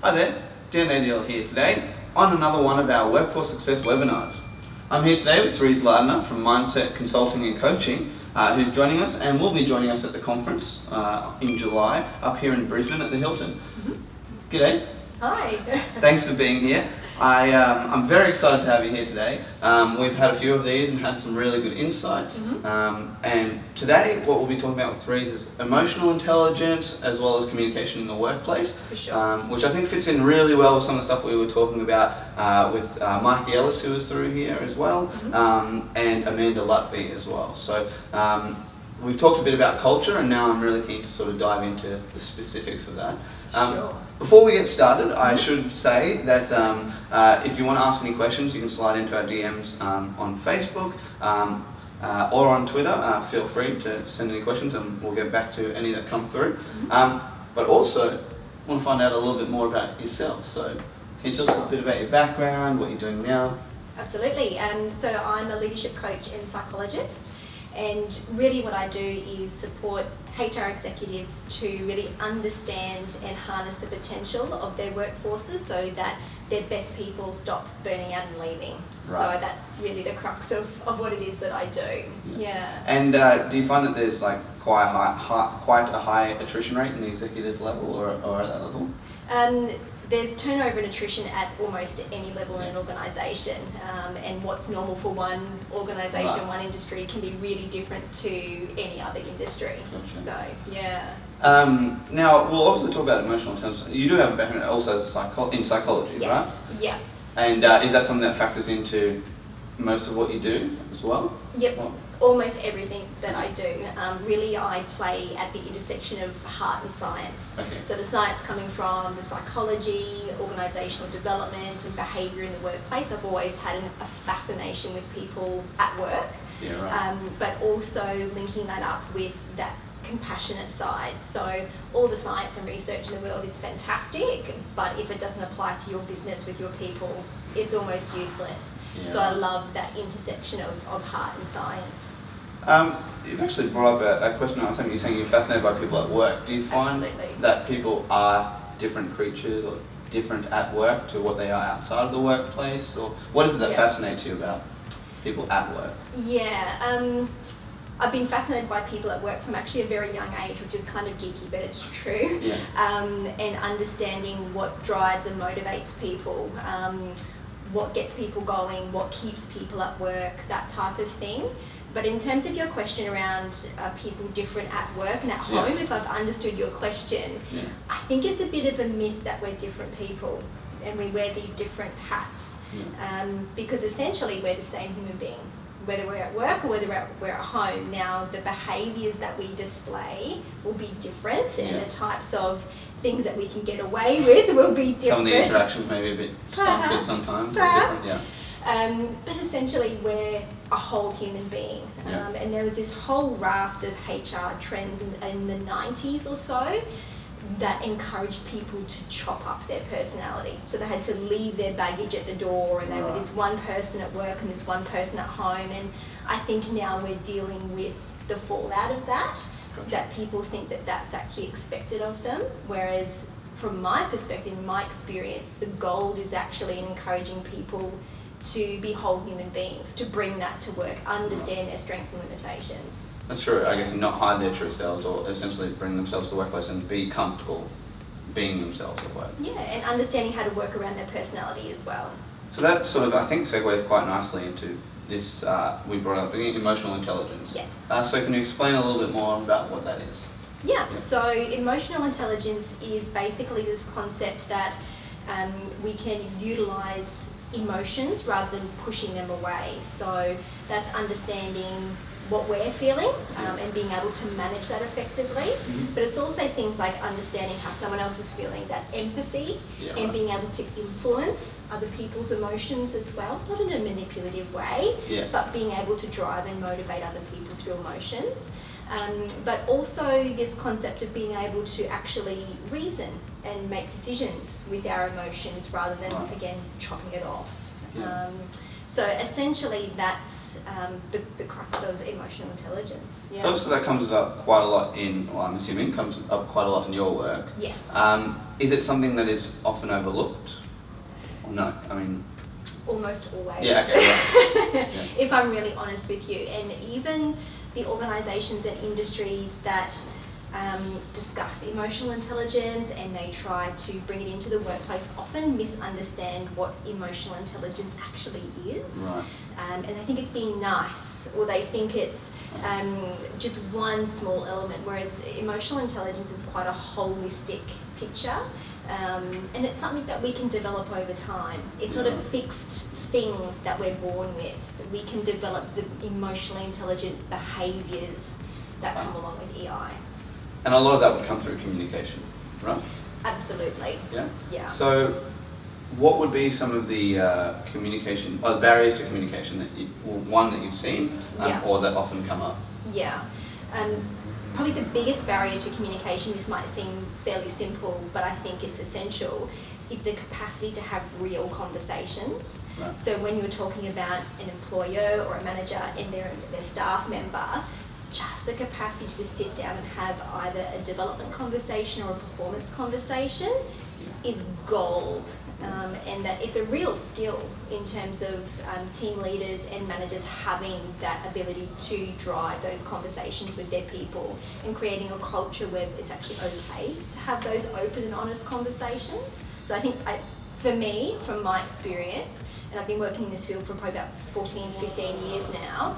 Hi there, Dan Daniel here today on another one of our Workforce Success webinars. I'm here today with Therese Lardner from Mindset Consulting and Coaching, who's joining us and will be joining us at the conference in July up here in Brisbane at the Hilton. G'day. Hi. Thanks for being here. I'm very excited to have you here today. We've had a few of these and had some really good insights. And today what we'll be talking about with Therese is emotional intelligence as well as communication in the workplace. For sure. Which I think fits in really well with some of the stuff we were talking about with Mike Ellis, who was through here as well, and Amanda Lutfi as well. So we've talked a bit about culture, and now I'm really keen to sort of dive into the specifics of that. Sure. Before we get started, I should say that if you want to ask any questions, you can slide into our DMs on Facebook or on Twitter. Feel free to send any questions and we'll get back to any that come through. But also, I want to find out a little bit more about yourself. So can you tell us a bit about your background, what you're doing now? Absolutely. So I'm a leadership coach and psychologist. And really what I do is support HR executives to really understand and harness the potential of their workforces so that their best people stop burning out and leaving. Right. So that's really the crux of what it is that I do. Yeah. And do you find that there's like quite a high attrition rate in the executive level or at that level? There's turnover and attrition at almost any level in an organisation, and what's normal for one organisation and one industry can be really different to any other industry. Gotcha. So, yeah. Now, we'll also talk about emotional intelligence. You do have a background also as in psychology, Yes. right? Yeah. And is that something that factors into most of what you do as well? Yep. Or- Almost everything that I do. Really, I play at the intersection of heart and science. Okay. So the science coming from the psychology, organisational development and behaviour in the workplace. I've always had a fascination with people at work, Yeah, right. but also linking that up with that compassionate side. So all the science and research in the world is fantastic, but if it doesn't apply to your business with your people, it's almost useless. Yeah. So I love that intersection of heart and science. You've actually brought up a question on something. You're saying you're fascinated by people at work. Do you find Absolutely. that people are different creatures or different at work to what they are outside of the workplace? Or what is it that fascinates you about people at work? Yeah, I've been fascinated by people at work from actually a very young age, which is kind of geeky, but it's true. Yeah. And understanding what drives and motivates people, what gets people going, what keeps people at work, that type of thing. But in terms of your question around people different at work and at home, if I've understood your question, I think it's a bit of a myth that we're different people and we wear these different hats, because essentially we're the same human being, whether we're at work or whether we're at home. Now, the behaviours that we display will be different, and the types of things that we can get away with will be different. Some of the interactions may be a bit stunted sometimes. Perhaps. Different, But essentially we're a whole human being. And there was this whole raft of HR trends in the 90s or so that encouraged people to chop up their personality. So they had to leave their baggage at the door, and they were this one person at work and this one person at home. And I think now we're dealing with the fallout of that, that people think that that's actually expected of them. Whereas from my perspective, my experience, the gold is actually in encouraging people to be whole human beings, to bring that to work, understand their strengths and limitations. That's true, I guess, and not hide their true selves or essentially bring themselves to the workplace and be comfortable being themselves at work. Yeah, and understanding how to work around their personality as well. So that sort of, I think, segues quite nicely into this, we brought up emotional intelligence. Yeah. So can you explain a little bit more about what that is? Yeah, so emotional intelligence is basically this concept that we can utilise emotions rather than pushing them away. So that's understanding what we're feeling and being able to manage that effectively. But it's also things like understanding how someone else is feeling, that empathy, and being able to influence other people's emotions as well, not in a manipulative way, but being able to drive and motivate other people through emotions. But also this concept of being able to actually reason and make decisions with our emotions rather than, again, chopping it off. So essentially, that's the crux of emotional intelligence. Yeah. Obviously, that comes up quite a lot I'm assuming, comes up quite a lot in your work. Yes. Is it something that is often overlooked? Or no? I mean... Almost always. Yeah, okay, yeah. If I'm really honest with you. And even the organisations and industries that discuss emotional intelligence and they try to bring it into the workplace often misunderstand what emotional intelligence actually is. Right. And they think it's being nice, or they think it's just one small element, whereas emotional intelligence is quite a holistic picture. And it's something that we can develop over time. It's not a fixed thing that we're born with. We can develop the emotionally intelligent behaviours that come along with EI. And a lot of that would come through communication, right? Absolutely. Yeah? Yeah. So what would be some of the communication, or the barriers to communication that that you've seen, or that often come up? Yeah. Probably the biggest barrier to communication, this might seem fairly simple, but I think it's essential, is the capacity to have real conversations. Right. So when you're talking about an employer or a manager and their staff member, just the capacity to sit down and have either a development conversation or a performance conversation is gold. And that it's a real skill in terms of team leaders and managers having that ability to drive those conversations with their people and creating a culture where it's actually okay to have those open and honest conversations. So I think for me, from my experience, and I've been working in this field for probably about 14, 15 years now,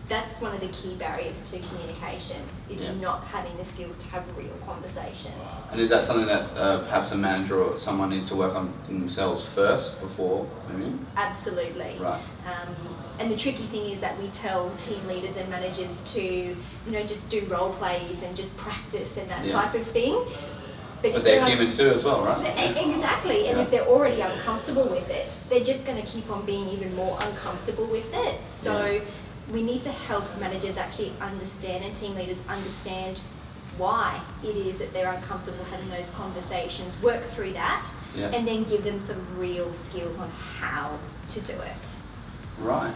that's one of the key barriers to communication, is not having the skills to have real conversations. And is that something that perhaps a manager or someone needs to work on in themselves first before moving? Absolutely. Right. And the tricky thing is that we tell team leaders and managers to, just do role plays and just practice and that type of thing. But they're humans too as well, right? Exactly, and if they're already uncomfortable with it, they're just going to keep on being even more uncomfortable with it. So we need to help managers actually understand and team leaders understand why it is that they're uncomfortable having those conversations, work through that, and then give them some real skills on how to do it. Right.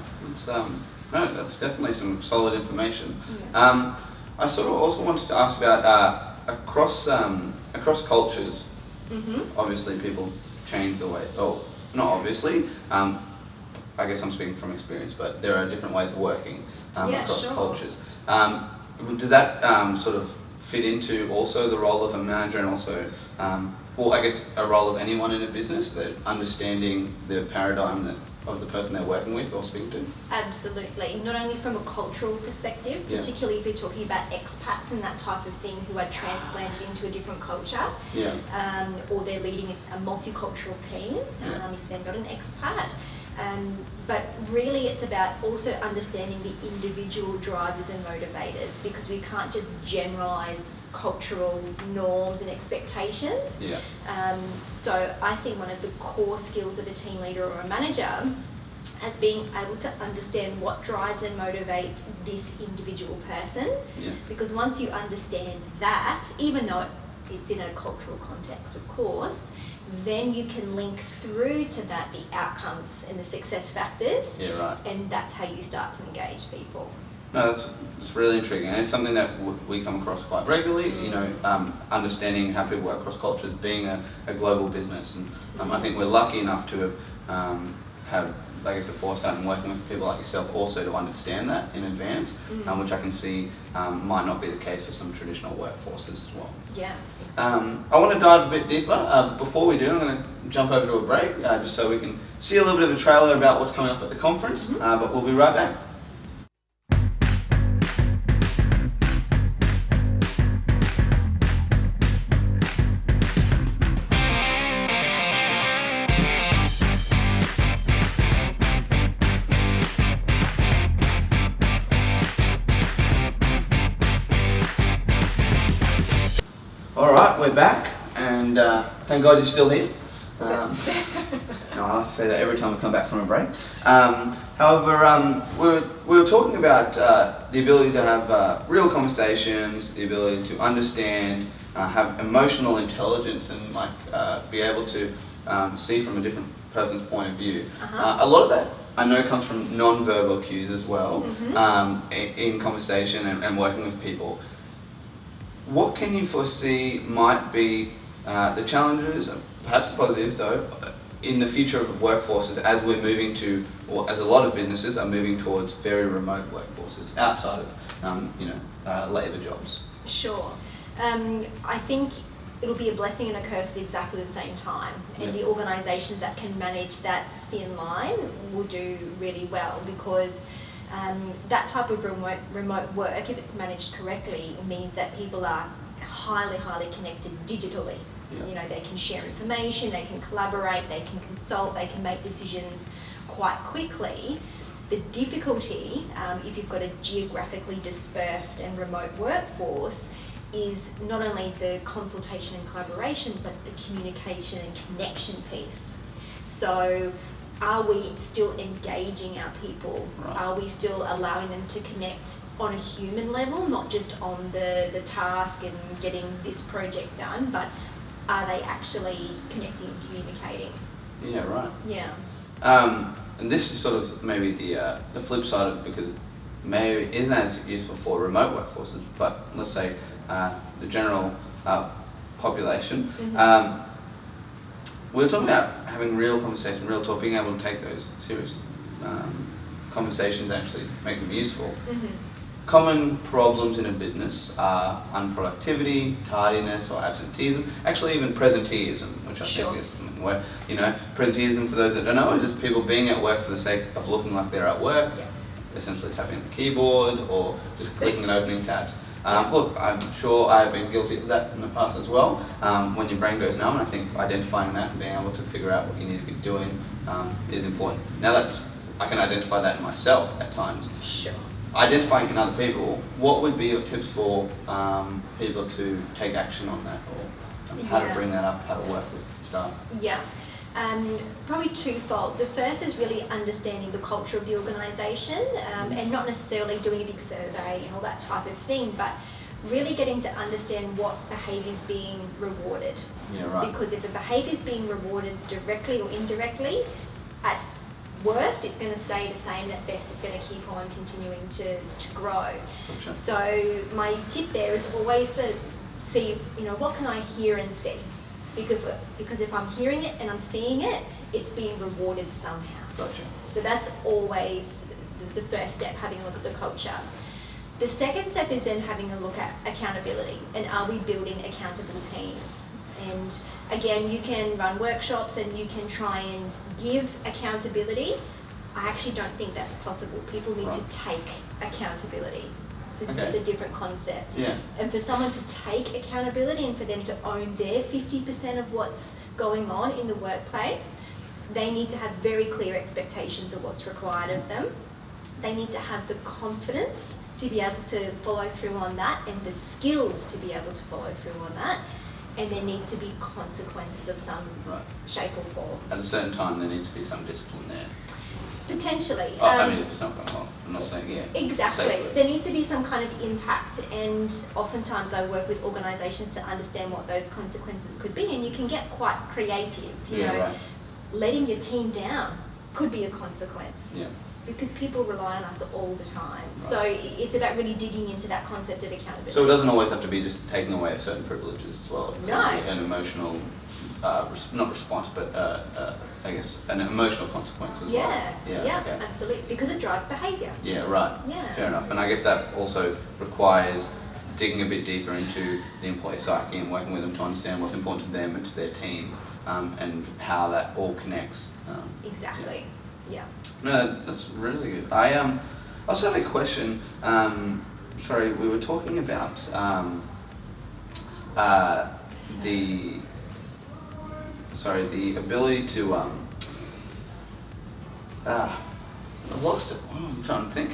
That's definitely some solid information. Yeah. I sort of also wanted to ask about across cultures. Mm-hmm. Obviously, people change the way. Oh, not obviously. I guess I'm speaking from experience, but there are different ways of working across cultures. Does that sort of fit into also the role of a manager and also, or I guess a role of anyone in a business, that understanding the paradigm of the person they're working with or speaking to? Absolutely. Not only from a cultural perspective, particularly if you're talking about expats and that type of thing who are transplanted into a different culture, or they're leading a multicultural team if they're not an expat. But really it's about also understanding the individual drivers and motivators, because we can't just generalise cultural norms and expectations. So I see one of the core skills of a team leader or a manager as being able to understand what drives and motivates this individual person. Because once you understand that, even though it's in a cultural context, of course, then you can link through to that the outcomes and the success factors. And that's how you start to engage people. No, that's really intriguing, and it's something that we come across quite regularly. Understanding how people work across cultures, being a global business, and I think we're lucky enough to have I guess the foresight and working with people like yourself also to understand that in advance, which I can see might not be the case for some traditional workforces as well. I want to dive a bit deeper. Before we do, I'm going to jump over to a break just so we can see a little bit of a trailer about what's coming up at the conference, but we'll be right back. Alright, we're back, and thank God you're still here. I say that every time I come back from a break. However, we were talking about the ability to have real conversations, the ability to understand, have emotional intelligence, and be able to see from a different person's point of view. A lot of that I know comes from non-verbal cues as well, Mm-hmm. in conversation and working with people. What can you foresee might be the challenges, perhaps the positives though, in the future of workforces as we're moving to, or as a lot of businesses are moving towards very remote workforces outside of labour jobs? Sure. I think it'll be a blessing and a curse at exactly the same time. And the organisations that can manage that thin line will do really well, because that type of remote work, if it's managed correctly, means that people are highly connected digitally. Yeah. They can share information, they can collaborate, they can consult, they can make decisions quite quickly. The difficulty, if you've got a geographically dispersed and remote workforce, is not only the consultation and collaboration, but the communication and connection piece. So are we still engaging our people? Right. Are we still allowing them to connect on a human level, not just on the task and getting this project done, but are they actually connecting and communicating? Yeah, right. Yeah. And this is sort of maybe the flip side of it, because it maybe isn't as useful for remote workforces, but let's say the general population. Mm-hmm. We were talking about having real conversation, real talk, being able to take those serious conversations, actually make them useful. Mm-hmm. Common problems in a business are unproductivity, tardiness, or absenteeism. Actually, even presenteeism, which I think is where, presenteeism, for those that don't know, is just people being at work for the sake of looking like they're at work, essentially tapping the keyboard or just clicking and opening tabs. Look, I'm sure I've been guilty of that in the past as well. When your brain goes numb, I think identifying that and being able to figure out what you need to be doing is important. Now I can identify that in myself at times. Sure. Identifying in other people, what would be your tips for people to take action on that, or how to bring that up, how to work with staff? Yeah. Probably twofold. The first is really understanding the culture of the organisation, and not necessarily doing a big survey and all that type of thing, but really getting to understand what behaviour is being rewarded. Yeah, right. Because if a behaviour is being rewarded directly or indirectly, at worst it's going to stay the same, at best it's going to keep on continuing to grow. Gotcha. So my tip there is always to see, what can I hear and see? Because if I'm hearing it and I'm seeing it, it's being rewarded somehow. Gotcha. So that's always the first step, having a look at the culture. The second step is then having a look at accountability, and are we building accountable teams? And again, you can run workshops and you can try and give accountability. I actually don't think that's possible. People need to take accountability. It's a different concept. Yeah. And for someone to take accountability and for them to own their 50% of what's going on in the workplace, they need to have very clear expectations of what's required of them. They need to have the confidence to be able to follow through on that, and the skills to be able to follow through on that. And there need to be consequences of some shape or form. At a certain time, there needs to be some discipline there. Potentially. If it's not going on, I'm not saying Exactly. safely. There needs to be some kind of impact, and oftentimes I work with organisations to understand what those consequences could be, and you can get quite creative. Letting your team down could be a consequence. Yeah. Because people rely on us all the time. Right. So it's about really digging into that concept of accountability. So it doesn't always have to be just taking away of certain privileges as well. It No. can be an emotional, not response, but I guess an emotional consequence as well. Yeah, absolutely. Because it drives behaviour. Yeah, right. Yeah. Fair enough. And I guess that also requires digging a bit deeper into the employee psyche and working with them to understand what's important to them and to their team, and how that all connects. Exactly. Yeah. No, that's really good. I also had a question. Sorry, we were talking about the ability to I've lost it. Oh, I'm trying to think.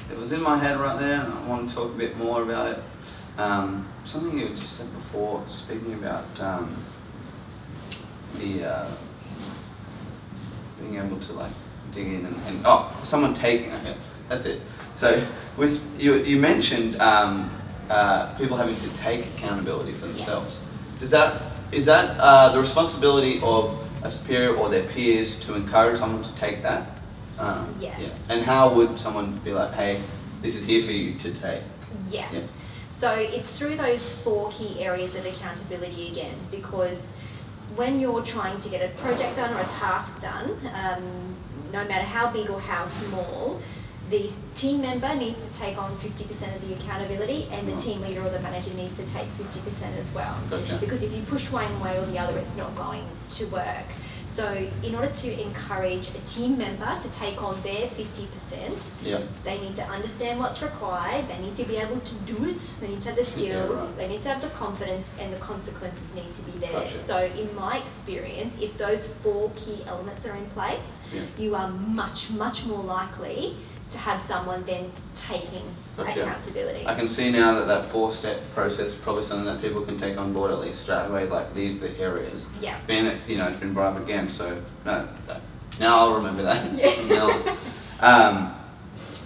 It was in my head right there, and I want to talk a bit more about it. Something you just said before, speaking about being able to dig in and someone taking. Okay, that's it. So you mentioned people having to take accountability for themselves. Yes. Is that the responsibility of a superior or their peers to encourage someone to take that, Yes. Yeah. And how would someone be like, hey, this is here for you to take? Yes. Yeah. So it's through those 4 key areas of accountability again, because when you're trying to get a project done or a task done, no matter how big or how small, the team member needs to take on 50% of the accountability, and the team leader or the manager needs to take 50% as well. Gotcha. Because if you push one way or the other, it's not going to work. So in order to encourage a team member to take on their 50%, they need to understand what's required, they need to be able to do it, they need to have the skills, they need to have the confidence, and the consequences need to be there. Gotcha. So in my experience, if those 4 key elements are in place, you are much, much more likely to have someone then taking accountability. I can see now that 4-step process is probably something that people can take on board at least straight away. It's like, these are the areas. Yeah. Being that, it's been brought up again, so now I'll remember that. Yeah.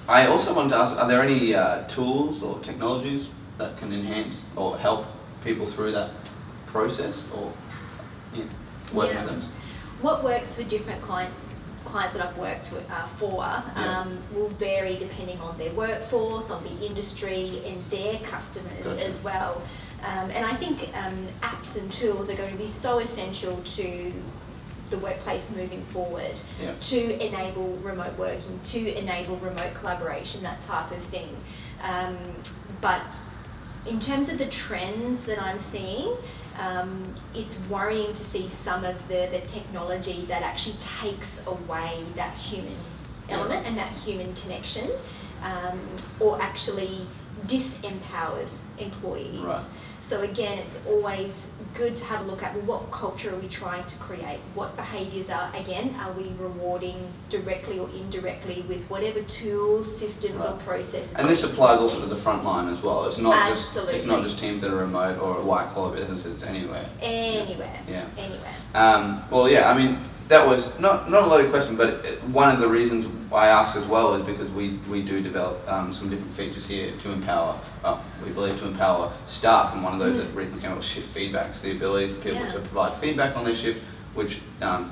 I also wanted to ask, are there any tools or technologies that can enhance or help people through that process, or working with them? What works for different clients that I've worked with, will vary depending on their workforce, on the industry, and their customers as well. And I think apps and tools are going to be so essential to the workplace moving forward, to enable remote working, to enable remote collaboration, that type of thing. But in terms of the trends that I'm seeing, it's worrying to see some of the technology that actually takes away that human element and that human connection, or actually disempowers employees. Right. So again, it's always good to have a look at, well, what culture are we trying to create? What behaviours are we rewarding directly or indirectly with whatever tools, systems or processes? And this applies also to the front line as well. It's not Absolutely. It's not just teams that are remote or white collar businesses, it's anywhere. Anywhere. Yeah. Anywhere. Well, yeah, I mean, that was not a loaded question, but one of the reasons I asked as well is because we do develop some different features here to empower, we believe to empower staff, and one of those that recently came up was shift feedback, so the ability for people to provide feedback on their shift, which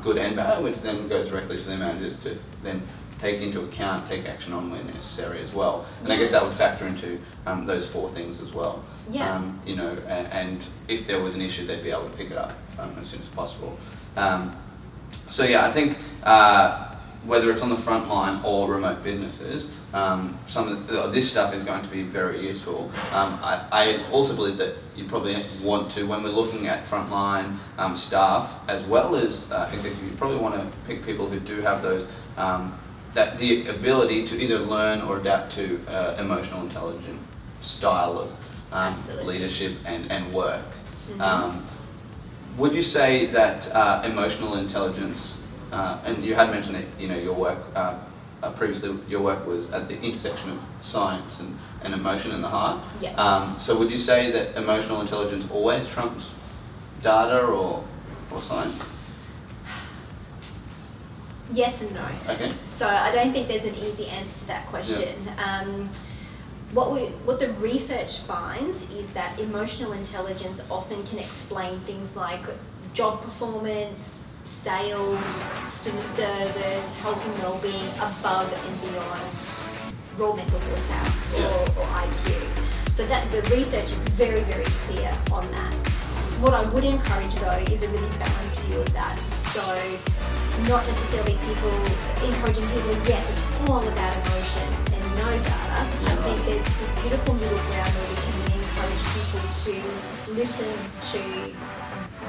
good and bad, which then goes directly to their managers to then take into account, take action on when necessary as well. And I guess that would factor into those 4 things as well. Yeah. And if there was an issue, they'd be able to pick it up as soon as possible. So yeah, I think whether it's on the front line or remote businesses, some of this stuff is going to be very useful. I also believe that you probably want to, when we're looking at frontline staff as well as executives, you probably want to pick people who do have those that the ability to either learn or adapt to emotional intelligence style of leadership and work. Would you say that emotional intelligence, and you had mentioned that your work previously, your work was at the intersection of science and emotion in the heart. Yeah. So would you say that emotional intelligence always trumps data or science? Yes and no. Okay. So I don't think there's an easy answer to that question. What the research finds is that emotional intelligence often can explain things like job performance, sales, customer service, health and well-being above and beyond raw mental horsepower or IQ. So that the research is very, very clear on that. What I would encourage though is a really balanced view of that. So not necessarily encouraging people, yes, it's all about emotion and no data. I think there's this beautiful middle ground where we can encourage people to listen to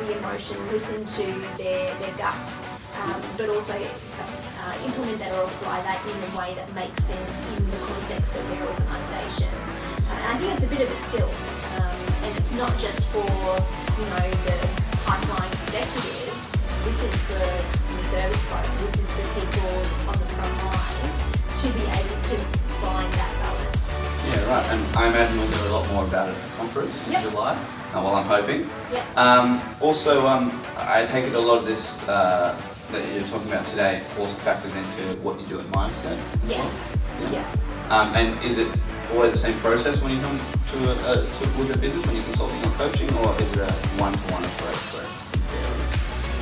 the emotion, listen to their gut, but also implement that or apply that in a way that makes sense in the context of their organisation. And I think it's a bit of a skill, and it's not just for the pipeline executives. This is for the service folk. This is for people on the front line to be able to find that balance. Yeah, right. And I imagine we'll do a lot more about it at the conference in July. Well, I'm hoping. Also, I take it a lot of this that you're talking about today also factors into what you do at Mindset. Yes. And is it always the same process when you come to with a business when you're consulting or coaching, or is it a one-to-one approach?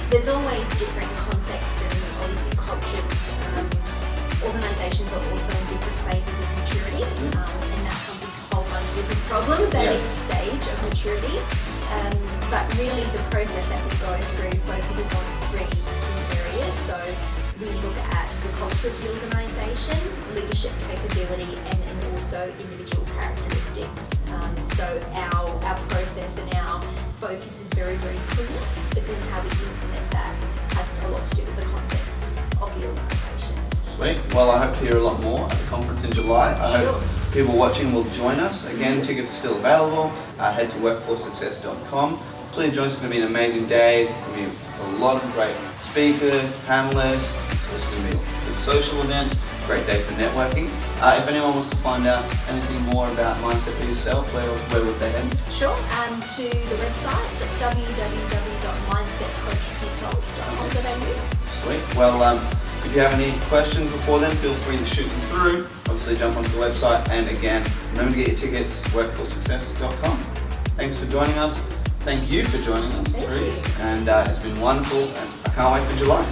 There's always different contexts and obviously cultures Organisations are also in different phases of maturity, and that comes with a whole bunch of different problems at each stage of maturity. But really the process that we go through focuses on three key areas. So we look at the culture of the organisation, leadership capability, and also individual characteristics. So our process and our focus is very, very clear, but then how we implement that has a lot to do with the context of the organisation. Sweet. Well, I hope to hear a lot more at the conference in July. I hope people watching will join us. Again, tickets are still available. Head to workforcesuccess.com. Please join us. It's going to be an amazing day. There's going to be a lot of great speakers, panelists. It's going to be a social event. Great day for networking. If anyone wants to find out anything more about Mindset for yourself, where would they head? Sure. To the website at www.mindsetcoachconsult.com.au. Sweet. Well, if you have any questions before then, feel free to shoot them through. Obviously, jump onto the website. And again, remember to get your tickets, workforcesuccess.com. Thanks for joining us. Thank you for joining us, Therese. And it's been wonderful. And I can't wait for July.